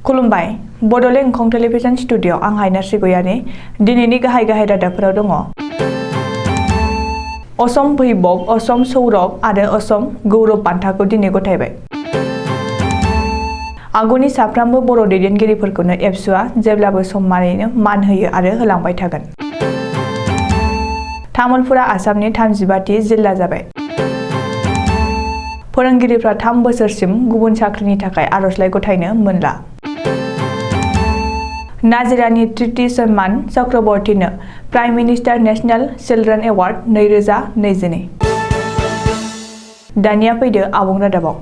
खुलुमबाय बडोलेण्ड एंखं television studio आं हायना सिगयानि दिनैनि गाहाय रादाबफोराव दङ। असम भैबब, असम सौरभ आरो असम गौरब बान्थाखौ दिनै गथायबाय। आगुनि साफ्रोमबो बर' दैदेनगिरिफोरखौनो एबसुआ जेब्लाबो सम्मानैनो मान होयो आरो होलांबाय थागोन। तामुलपुरा आसामनि 35थि जिल्ला जाबाय। फोरोंगिरिफ्रा 3 बोसोरसिम गुबुन साख्रिनि थाखाय आर'जलाइ गथायनो मोनला। नाजिरानि तृतीय सन्मान चक्रवर्तीनो prime minister national children award 2022। दानिया फैदो आबुं रादाबाव।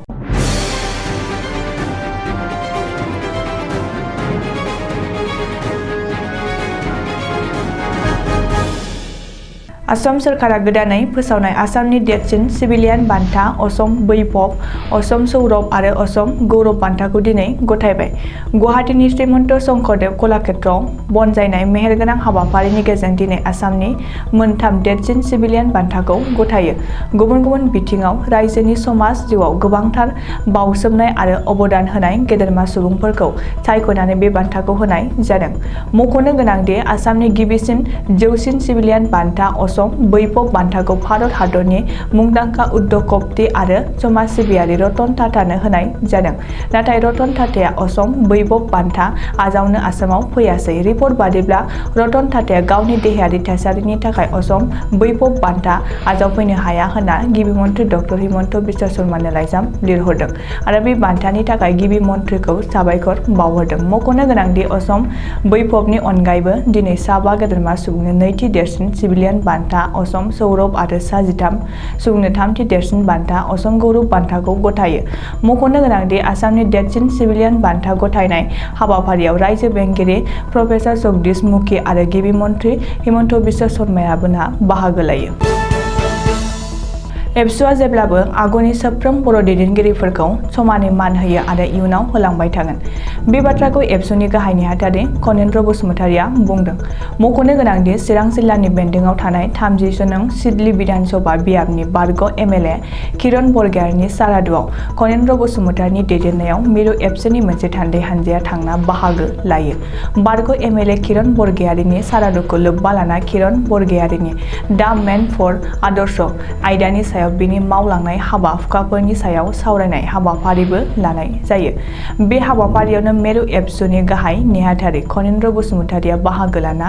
आसाम सरकारा गोदानै फोसावनाय आसामनि देरसिन सिभिलियान बान्था असम भैबब, असम सौरभ आरो असम गौरब बान्थाखौ दिनै गथायबाय। गुवाहाटीनि श्रीमन्त शंकरदेव कलाक्षेत्रआव बनजायनाय मेहेरगोनां हाबाफारिनि गेजेरजों दिनै आसामनि मोनथाम देरसिन सिभिलियान बान्थाखौ गथायो। गुबुन गुबुन बिथिङाव रायजोनि समाज जिउआव गोबांथार बाउसोमनाय आरो अबदान होनाय गेदेरमा सुबुंफोरखौ सायख'नानै बे बान्थाखौ होनाय जादों। मख'नो गोनांदि आसामनि गिबिसिन जौसिन सिभिलियान बान्था असम भैबब बान्थाखौ भारत हादरनि मुंदांखा उद्य'गपति आरो समाज सिबियारि रतन टाटानो होनाय जादों। नाथाय रतन टाटाया असम भैबब बान्था आजावनो आसामाव फैयासै। रिपर्ट बादिब्ला रतन टाटाया गावनि देहायारि थासारिनि थाखाय असम भैबब बान्था आजावफैनो हाया होनना गिबि मन्थ्रि डक्टर हिमन्त बिश्व शर्मानो लाइजाम लिरहरदों आरो बे बान्थानि थाखाय गिबि मन्थ्रिखौ साबायखर बावहरदों। मख'नो गोनांदि असम भैबबनि अनगायैबो दिनै सा 5 गेदेरमा सुबुंनो नैथि देरसिन सिभिलियान बान्था असम सौरभ आरो सा 13 सुबुंनो थामथि देरसिन बान्था असम गौरब बान्थाखौ गथायो। मख'नो गोनांदि आसामनि देरसिन सिभिलियान बान्था गथायनाय हाबाफारियाव रायजो बेंगिरि प्रफेसार जगदीश मुखी आरो गिबि मन्थ्रि हिमन्त बिश्व शर्मायाबो बाहागो लायो। एबसुआ जेब्लाबो आगुनि साफ्रोम बर' दैदेनगिरिफोरखौ समानै मान होयो आरो इयुनाव होलांबाय थागोन। बे बाथ्राखौ एबसुनि गाहाय नेहाथारि खनेन्द्र बसुमतारिया बुंदों। मख'नो गोनांदि चिरां जिल्लानि बेन्दोंआव थानाय 30 नं सिडली विधानसभा बियाबनि बारग' एमएलए किरण बरगयारिनि सारादुआव खनेन्द्र बसुमतारिनि दैदेननायाव मिरु एबसुनि मोनसे थान्दै हानजाया थांना बाहागो लायो। बारग' एमएलए किरण बरगयारिनि सारादुखौ लोब्बा लाना किरण बरगयारिनि दा मेन फर आदर्श आयदानि सायाव बिनि मावलांनाय हाबा हुखाफोरनि सायाव सावरायनाय हाबाफारिबो लानाय जायो। बे हाबाफारियावनो मिरु एबसुनि गाहाय नेहाथारि खनेन्द्र बसुमतारिया बाहागो लाना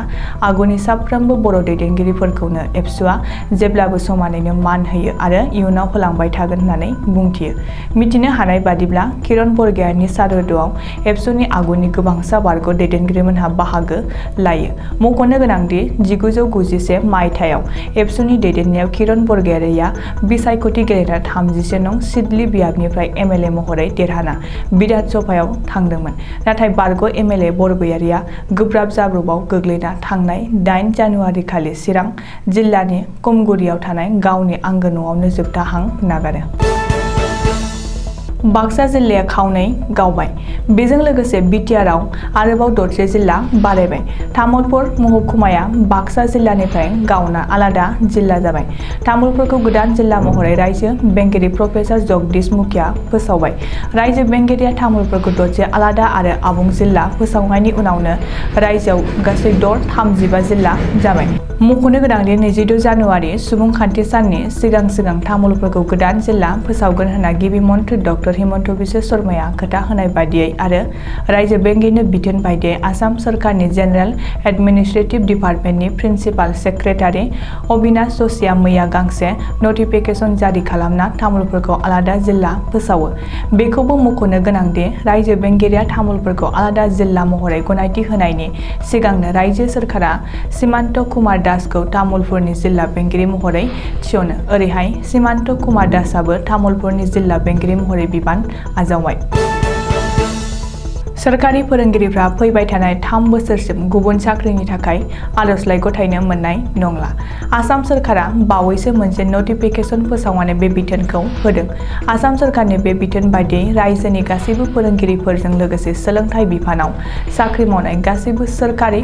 आगुनि साफ्रोमबो बर' दैदेनगिरिफोरखौनो एबसुआ जेब्लाबो समानैनो मान होयो आरो इयुनाव होलांबाय थागोन होननानै बुंथियो। मिथिनो हानाय बादिब्ला किरण बरगयारिनि सारादुआव एबसुनि आगुनि गोबांसा बारग' दैदेनगिरिमोनहा बाहागो लायो। मख'नो गोनांदि 1991 मायथाइयाव एबसुनि दैदेननायाव किरण बरगयारिया बिसायख'थि गेलेना 30 नं सिडली बियाबनिफ्राय एमएलए महरै देरहाना विधानसभायाव थांदोंमोन। नाथाय बारग' एमएलए बरगयारिया गोब्राब जाब्रबाव गोग्लैना थांनाय 8 जानुवारि खालि चिरां जिल्लानि कुमगुरियाव थानाय गावनि आंगो न'आवनो जोबथा हां नागारो। बाक्सा जिल्लाया खावनै गावबाय। बेजों लोगोसे बिटिआरआव आरोबाव दरसे जिल्ला बारायबाय। तामुलपुर महकुमाया बाक्सा जिल्लानिफ्राय गावना आलादा जिल्ला जाबाय। तामुलपुरखौ गोदान जिल्ला महरै रायजो बेंगिरि प्रफेसार जगदीश मुखीआ फोसावबाय। रायजो बेंगिरिया तामुलपुरखौ दरसे आलादा आरो आबुं जिल्ला फोसावनायनि उनावनो रायजोआव गासै 35 जिल्ला जाबाय। मख'नो गोनांदि 22 जानुवारि सुबुंखान्थि साननि सिगां तामुलपुरखौ गोदान जिल्ला फोसावगोन होनना गिबि मन्थ्रि डक्टर हिमन्त बिश्व शर्माया खोथा होनाय बादियै आरो रायजो बेंगिरिनो बिथोन बायदियै आसाम सरकारनि जेनेरेल एडमिनिस्ट्रेटिभ डिपार्टमेन्टनि प्रिन्सिपाल सेक्रेटारि अबिनाश जशिआ मैया गांसे नटिफिकेसन जारि खालामना तामुलपुरखौ आलादा जिल्ला फोसावो। बेखौबो मख'नो गोनांदि रायजो बेंगिरिया तामुलपुरखौ आलादा जिल्ला महरै गनायथि होनायनि सिगांनो रायजो सरकारा सीमान्त कुमार दासखौ तामुलपुरनि जिल्ला बेंगिरि महरै थिसनो। ओरैहाय सीमान्त कुमार दासआबो तामुलपुरनि जिल्ला बेंगिरि महरै बिबान आजावबाय। सोरखारि फोरोंगिरिफ्रा फैबाय थानाय 3 बोसोरसिम गुबुन साख्रिनि थाखाय आर'जलाइ गथायनो मोननाय नंला। आसाम सरकारा बावैसो मोनसे नटिफिकेसन फोसावनानै बे बिथोनखौ होदों। आसाम सरकारनि बे बिथोन बायदियै रायजोनि गासैबो फोरोंगिरिफोरजों लोगोसे सोलोंथाइ बिफानाव साख्रि मावनाय गासैबो सोरखारि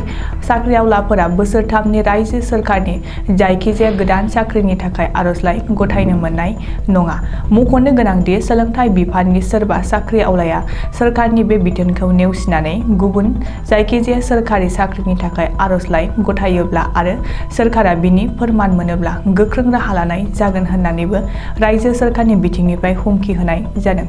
साख्रिआवलाफोरा बोसोरथामनि रायजो सरकारनि जायखिजाया गोदान साख्रिनि थाखाय आर'जलाइ गथायनो मोननाय नङा। मख'नो गोनांदि सोलोंथाइ बिफाननि सोरबा साख्रिआवलाया सरकारनि बे बिथोनखौ एवार्डखौ नेवसिनानै गुबुन जायखिजाया सोरखारि साख्रिनि थाखाय आर'जलाइ गथायोब्ला आरो सोरखारा बिनि फोरमान मोनोब्ला गोख्रों राहा लानाय जागोन होननानैबो रायजो सोरखारनि बिथिंनिफ्राय हुमखि होनाय जादों।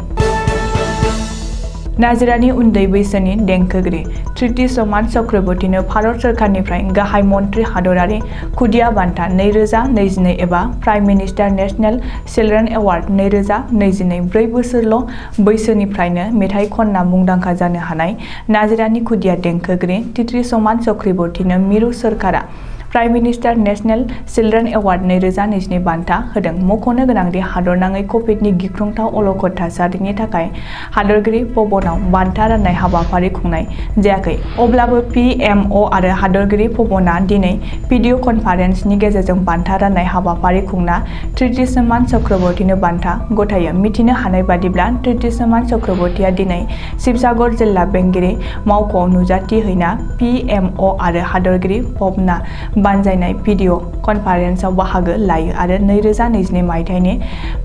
नाजिरानि उन्दै बैसोनि देंखोगिरि ट्रिति समान चक्रवर्तीनो भारत सोरखारनिफ्राय गाहाय मन्त्रि हादरारि खुदिया बान्था 2022 एबा prime minister national children award 2022 4 बोसोरल' बैसोनिफ्रायनो मेथाइ खनना मुंदांखा जानो हानाय नाजिरानि खुदिया देंखोगिरि ट्रिति समान चक्रवर्तीनो मिरु सोरखारा prime minister national children award 2022 बान्था होदों। मख'नो गोनांदि हादरनाङै कभिडनि गिख्रंथाव अलखद थासारिनि थाखाय हादरगिरि भवनाव बान्था राननाय हाबाफारि खुंनाय जायाखै। अब्लाबो PMO आरो हादरगिरि भवना दिनै भिडिअ कनफारेन्सनि गेजेरजों बान्था राननाय हाबाफारि खुंना ट्रिति समान चक्रवर्तीनो बान्था गथायो। मिथिनो हानाय बादिब्ला ट्रिति समान चक्रवर्तीया दिनै शिबसागर जिल्ला बेंगिरि मावख'आव नुजाथि हैना PMO आरो हादरगिरि भवना बानजायनाय भिडिअ कनफारेन्सआव बाहागो लायो आरो 2022 मायथाइनि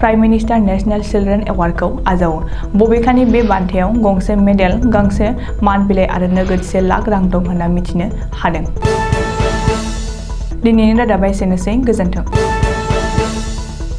प्राइम मिनिस्टार नेशनेल चिल्ड्रेन एवार्डखौ आजावो। बबेखानि बे बान्थायाव गंसे मेडेल, गांसे मान बिलाइ आरो नोगोद 1 लाख रां दं होनना मिथिनो हादों। दिनैनि रादाबा एसेनोसै, गोजोन्थों।